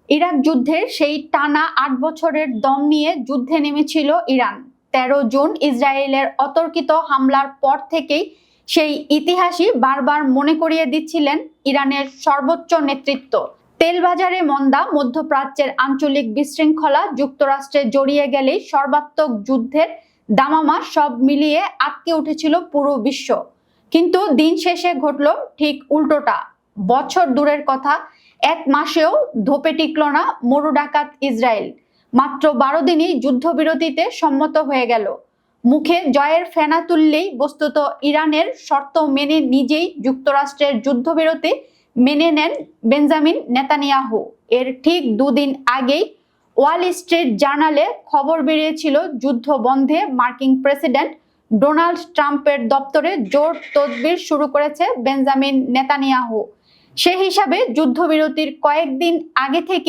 Iraq যুদ্ধের সেই টানা ৮ বছরের দম নিয়ে যুদ্ধে নেমেছিল ইরান। ১৩ জুন ইসরায়েলের অতর্কিত হামলার পর থেকেই সেই ইতিহাসই বারবার মনে করিয়ে দিচ্ছিলেন ইরানের সর্বোচ্চ নেতৃত্ব। তেল বাজারে মন্দা, মধ্যপ্রাচ্যের আঞ্চলিক বিশৃঙ্খলা, যুক্তরাষ্ট্রে জড়িয়ে গেলেই সর্বাত্মক যুদ্ধের দামামা, সব মিলিয়ে আটকে উঠেছিল পুরো বিশ্ব। কিন্তু দিন শেষে ঘটল ঠিক উল্টোটা। বছর দূরের কথা, ১ মাসেও ধোপে টিকল না মরু ডাকাত ইসরায়েল। মাত্র ১২ দিনই যুদ্ধবিরতিতে সম্মত হয়ে গেল। মুখে জয়ের ফেনা তুললেই বস্তুত ইরানের শর্ত মেনে নিজেই যুক্তরাষ্ট্রের যুদ্ধবিরতি মেনে নেন বেঞ্জামিন নেতানিয়াহু। এর ঠিক ২ দিন আগেই ওয়াল স্ট্রিট জার্নালে খবর বেরিয়েছিল, যুদ্ধ বন্ধে মার্কিন প্রেসিডেন্ট ডোনাল্ড ট্রাম্পের দপ্তরে জোর তদবির শুরু করেছে বেঞ্জামিন নেতানিয়াহু। সে হিসাবে যুদ্ধবিরতির কয়েকদিন আগে থেকে